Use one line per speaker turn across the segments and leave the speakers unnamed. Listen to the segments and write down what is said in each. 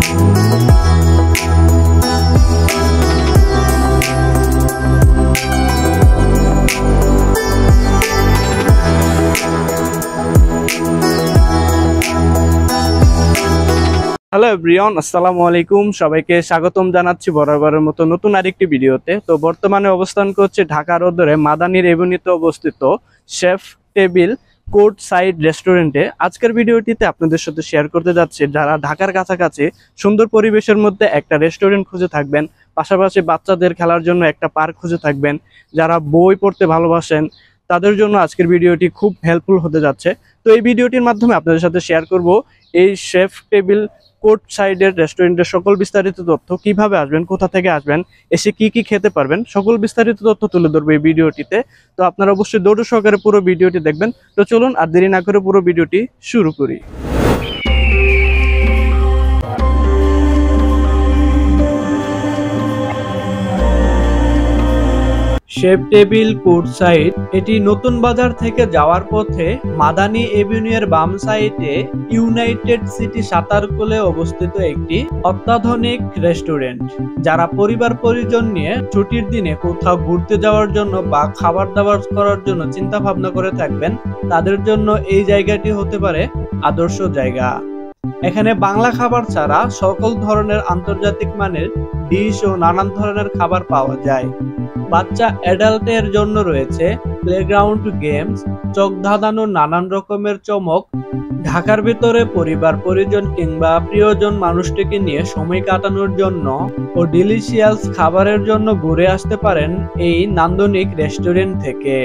Hello everyone, আসসালামু আলাইকুম। সবাইকে স্বাগতম জানাচ্ছি বরাবরের মতো নতুন আরেকটি ভিডিওতে। তো বর্তমানে অবস্থান করছে ঢাকা রোডরে মাদানী এভিনিউতে অবস্থিত শেফ টেবিল কোর্ট সাইড রেস্টুরেন্টে। আজকের ভিডিওটিতে আপনাদের সাথে শেয়ার করতে যাচ্ছি যারা ঢাকার কাছাকাছি সুন্দর পরিবেশের মধ্যে একটা রেস্টুরেন্ট খুঁজে থাকবেন, পাশাপাশি বাচ্চাদের খেলার জন্য একটা পার্ক খুঁজে থাকবেন, যারা বই পড়তে ভালোবাসেন তাদের জন্য আজকের ভিডিওটি খুব হেল্পফুল হতে যাচ্ছে। তো এই ভিডিওটির মাধ্যমে আপনাদের সাথে শেয়ার করব এই শেফ টেবিল কোর্ট সাইডের রেস্টুরেন্টের সকল বিস্তারিত তথ্য, কিভাবে আসবেন, কোথা থেকে আসবেন, এসে কি কি খেতে পারবেন, সকল বিস্তারিত তথ্য তুলে ধরবো এই ভিডিওটিতে। তো আপনারা অবশ্যই ধৈর্য সহকারে পুরো ভিডিওটি দেখবেন। তো চলুন আর দেরি না করে পুরো ভিডিওটি শুরু করি। শেফ টেবিল কোর্ট সাইড এটি নতুন বাজার থেকে যাওয়ার পথে মাদানী এভিনিউয়ের বাম সাইডে ইউনাইটেড সিটি সাতারকুলে অবস্থিত একটি অত্যাধুনিক রেস্টুরেন্ট। যারা পরিবার পরিজন নিয়ে ছুটির দিনে কোথাও ঘুরতে যাওয়ার জন্য বা খাবার দাবার করার জন্য চিন্তা ভাবনা করে থাকবেন, তাদের জন্য এই জায়গাটি হতে পারে আদর্শ জায়গা। এখানে বাংলা খাবার ছাড়া সকল ধরনের আন্তর্জাতিক মানের ডিশ ও নানান ধরনের খাবার পাওয়া যায়। বাচ্চা অ্যাডাল্টের জন্য রয়েছে প্লেগ্রাউন্ড গেমস, চোখ ধাঁধানো নানান রকমের চমক। ঢাকার ভিতরে পরিবার পরিজন কিংবা প্রিয়জন মানুষটিকে নিয়ে সময় কাটানোর জন্য ও ডিলিশিয়াস খাবারের জন্য ঘুরে আসতে পারেন এই নান্দনিক রেস্টুরেন্ট থেকে।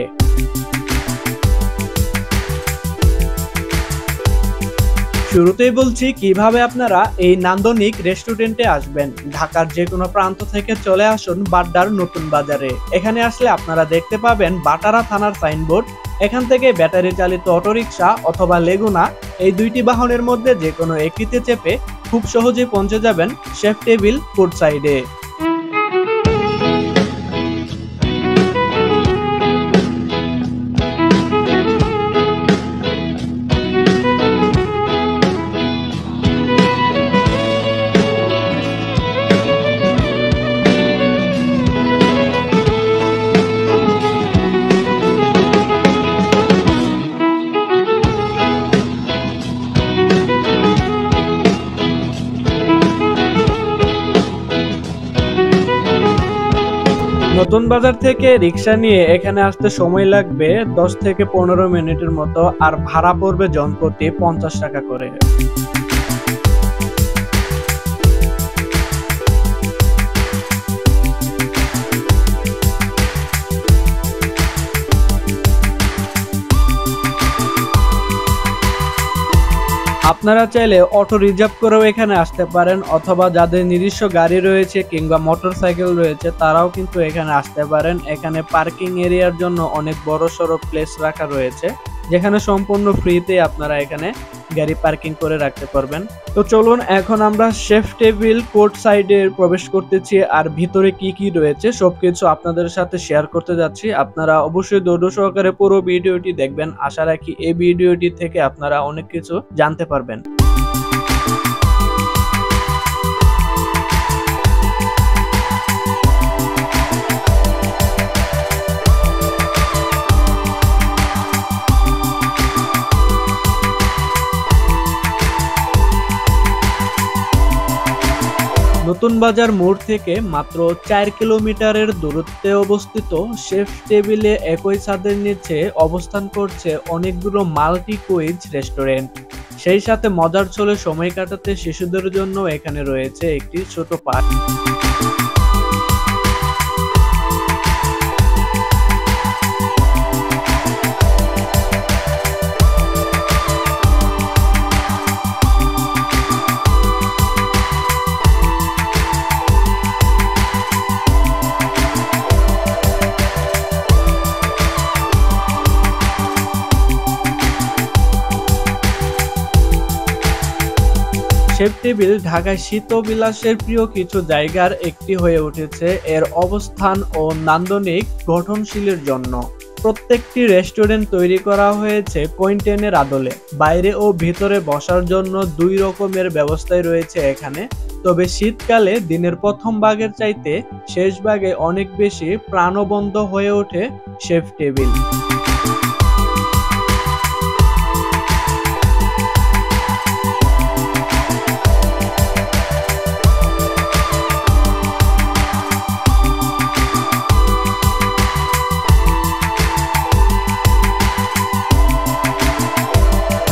শুরুতেই বলছি কিভাবে আপনারা এই নান্দনিক রেস্টুরেন্টে আসবেন। ঢাকার যে কোনো প্রান্ত থেকে চলে আসুন বাড্ডার নতুন বাজারে। এখানে আসলে আপনারা দেখতে পাবেন বাটারা থানার সাইনবোর্ড। এখান থেকে ব্যাটারি চালিত অটোরিকশা অথবা লেগুনা এই দুইটি বাহনের মধ্যে যে কোনো একটিতে চেপে খুব সহজেই পৌঁছে যাবেন শেফ টেবিল কোর্ট সাইডে। নতুন বাজার থেকে রিক্সা নিয়ে এখানে আসতে সময় লাগবে 10 থেকে 15 মিনিটের মতো, আর ভাড়া পড়বে জনপ্রতি 50 টাকা করে। আপনারা চাইলে অটো রিজার্ভ করেও এখানে আসতে পারেন, অথবা যাদের নিজস্ব গাড়ি রয়েছে কিংবা মোটরসাইকেল রয়েছে তারাও কিন্তু এখানে আসতে পারেন। এখানে পার্কিং এরিয়ার জন্য অনেক বড় সড়ো প্লেস রাখা রয়েছে, যেখানে সম্পূর্ণ ফ্রিতে আপনারা এখানে গাড়ি পার্কিং করে রাখতে পারবেন। তো চলুন এখন আমরা শেফ টেবিল কোর্ট সাইডে প্রবেশ করতেছি, আর ভিতরে কি কি রয়েছে সবকিছু আপনাদের সাথে শেয়ার করতে যাচ্ছি। আপনারা অবশ্যই ধৈর্য সহকারে পুরো ভিডিওটি দেখবেন। আশা রাখি এই ভিডিওটি থেকে আপনারা অনেক কিছু জানতে পারবেন। নতুন বাজার মোড় থেকে মাত্র 4 কিলোমিটারের দূরত্বে অবস্থিত শেফ টেবিলে একই ছাদের নিচে অবস্থান করছে অনেকগুলো মাল্টি কুইজ রেস্টুরেন্ট। সেই সাথে মজার ছলে সময় কাটাতে শিশুদের জন্য এখানে রয়েছে একটি ছোট পার্ক। শেফ টেবিল ঢাকায় শীতবিলাসের প্রিয় কিছু জায়গার একটি হয়ে উঠেছে এর অবস্থান ও নান্দনিক গঠনশীলের জন্য। প্রত্যেকটি রেস্টুরেন্ট তৈরি করা হয়েছে কন্টেইনের আদলে। বাইরে ও ভিতরে বসার জন্য 2 রকমের ব্যবস্থাই রয়েছে এখানে। তবে শীতকালে দিনের প্রথম ভাগের চাইতে শেষ ভাগে অনেক বেশি প্রাণবন্ত হয়ে ওঠে শেফ টেবিল।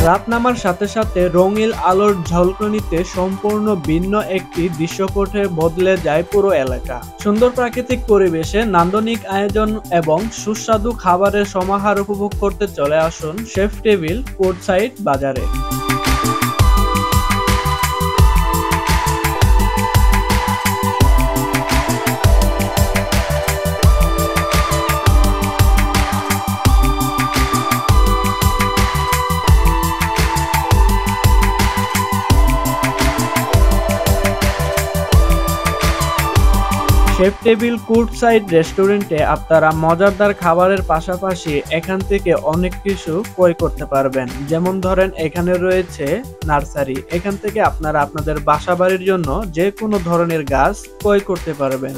রাত নামার সাথে সাথে রঙিন আলোর ঝলকানিতে সম্পূর্ণ ভিন্ন একটি দৃশ্যপটে বদলে যায় পুরো এলাকা। সুন্দর প্রাকৃতিক পরিবেশে নান্দনিক আয়োজন এবং সুস্বাদু খাবারের সমাহার উপভোগ করতে চলে আসুন শেফ টেবিল কোর্টসাইড বাজারে। শেফ টেবিল কোর্টসাইড রেস্টুরেন্টে আপনারা মজাদার খাবারের পাশাপাশি এখান থেকে অনেক কিছু ক্রয় করতে পারবেন। যেমন ধরেন এখানে রয়েছে নার্সারি, এখান থেকে আপনারা আপনাদের বাসাবাড়ির জন্য যে কোনো ধরনের গাছ ক্রয় করতে পারবেন।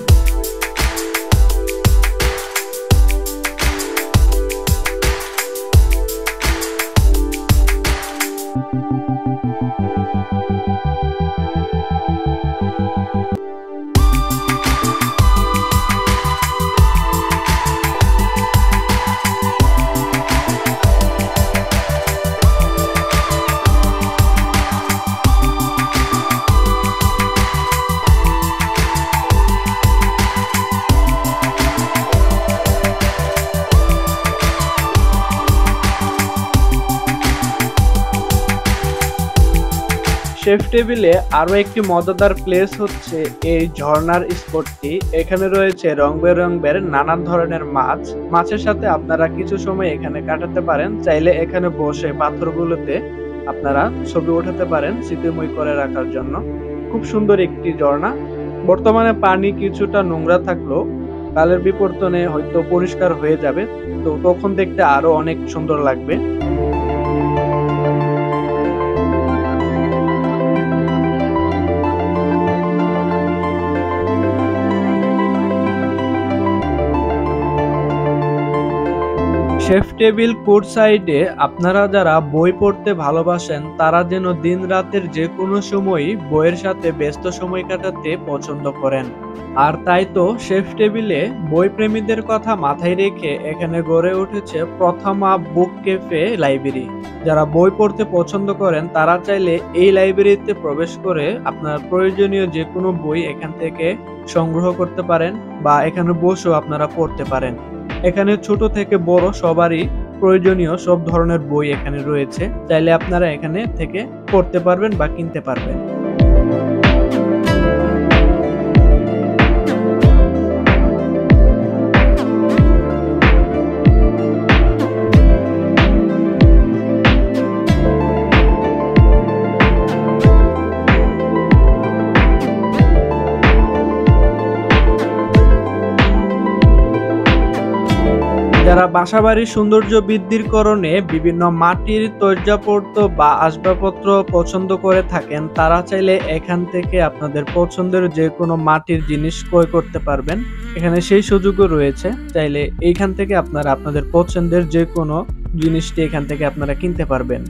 শেফ টেবিলে আরো একটি মজাদার প্লেস হচ্ছে এই ঝর্ণার স্পটটি। এখানে রয়েছে রং বেরঙের নানান ধরনের মাছ। মাছের সাথে আপনারা কিছু সময় এখানে কাটাতে পারেন। চাইলে এখানে বসে পাথরগুলোতে আপনারা ছবি ওঠাতে পারেন স্মৃতিময় করে রাখার জন্য। খুব সুন্দর একটি ঝর্ণা। বর্তমানে পানি কিছুটা নোংরা থাকলেও কালের বিবর্তনে হয়তো পরিষ্কার হয়ে যাবে, তো তখন দেখতে আরো অনেক সুন্দর লাগবে। শেফ টেবিল কোর্টসাইডে আপনারা যারা বই পড়তে ভালোবাসেন তারা যেন দিন রাতের যে কোনো সময়ই বইয়ের সাথে ব্যস্ত সময় কাটাতে পছন্দ করেন। আর তাই তো শেফ টেবিলে বই প্রেমীদের কথা মাথায় রেখে এখানে গড়ে উঠেছে প্রথমা বুক ক্যাফে লাইব্রেরি। যারা বই পড়তে পছন্দ করেন তারা চাইলে এই লাইব্রেরিতে প্রবেশ করে আপনার প্রয়োজনীয় যে কোনো বই এখান থেকে সংগ্রহ করতে পারেন বা এখানে বসেও আপনারা পড়তে পারেন। এখানে ছোট থেকে বড় সবারই প্রয়োজনীয় সব ধরনের বই এখানে রয়েছে। চাইলে আপনারা এখানে থেকে পড়তে পারবেন বা কিনতে পারবেন। যারা বাসাবাড়ির সৌন্দর্য বৃদ্ধির কারণে বিভিন্ন মাটির তৈজসপত্র বা আসবাবপত্র পছন্দ করে থাকেন তারা চাইলে এখান থেকে আপনাদের পছন্দের যে কোনো মাটির জিনিস ক্রয় করতে পারবেন। এখানে সেই সুযোগও রয়েছে। চাইলে এইখান থেকে আপনারা আপনাদের পছন্দের যে কোনো জিনিসটি এখান থেকে আপনারা কিনতে পারবেন।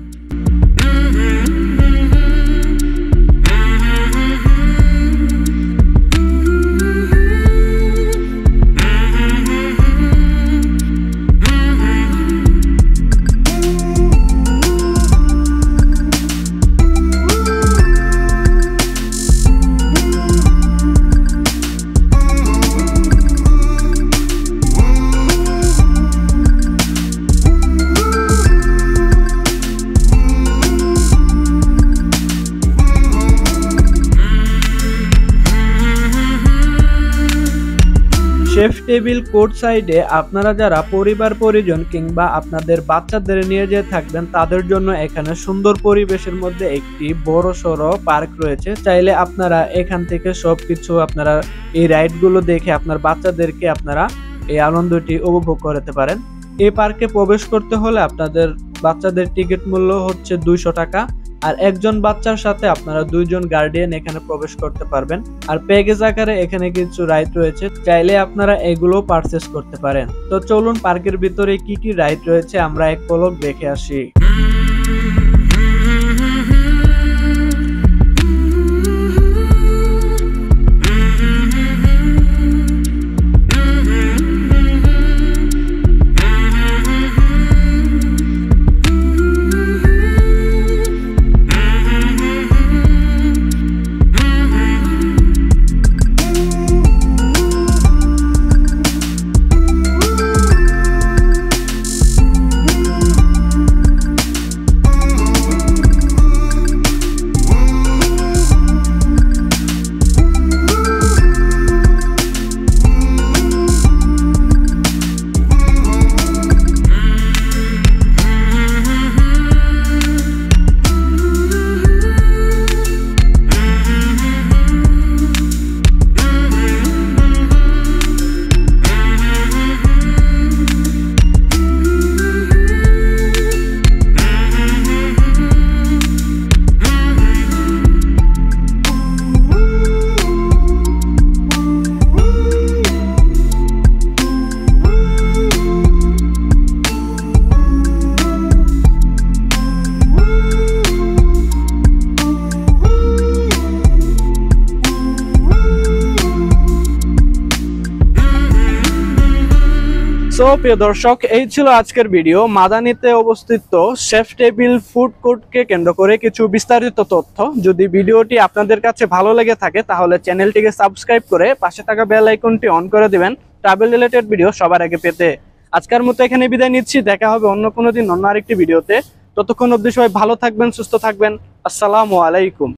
শেফ টেবিল কোর্টসাইডে আপনারা যারা পরিবার পরিজন কিংবা আপনাদের বাচ্চাদের নিয়ে যেয়ে থাকবেন তাদের জন্য এখানে সুন্দর পরিবেশের মধ্যে একটি বড় সড়ো পার্ক রয়েছে। চাইলে আপনারা এখান থেকে সবকিছু আপনারা এই রাইডগুলো দেখে আপনার বাচ্চাদেরকে আপনারা এই আনন্দটি উপভোগ করতে পারেন। এই পার্কে প্রবেশ করতে হলে আপনাদের বাচ্চাদের টিকিট মূল্য হচ্ছে 200 টাকা। আর একজন বাচ্চার সাথে আপনারা 2 জন গার্ডিয়ান এখানে প্রবেশ করতে পারবেন। আর প্যাকেজ আকারে এখানে কিছু রাইড রয়েছে, চাইলে আপনারা এগুলো পারচেস করতে পারেন। তো চলুন পার্কের ভিতরে কি কি রাইড রয়েছে আমরা এক পলক দেখে আসি। সো প্রিয় দর্শক, এই ছিল আজকের ভিডিও। মাদানিতে অবস্থিত শেফ টেবিল ফুড কোর্টকে কেন্দ্র করে কিছু বিস্তারিত তথ্য। যদি ভিডিওটি আপনাদের কাছে ভালো লেগে থাকে তাহলে চ্যানেলটিকে সাবস্ক্রাইব করে পাশে থাকা বেল আইকনটি অন করে দিবেন ট্রাভেল রিলেটেড ভিডিও সবার আগে পেতে। আজকের মতো এখানে বিদায় নিচ্ছি, দেখা হবে অন্য কোনো দিন অন্য আরেকটি ভিডিওতে। ততক্ষণ অবধি সবাই ভালো থাকবেন, সুস্থ থাকবেন। আসসালামু আলাইকুম।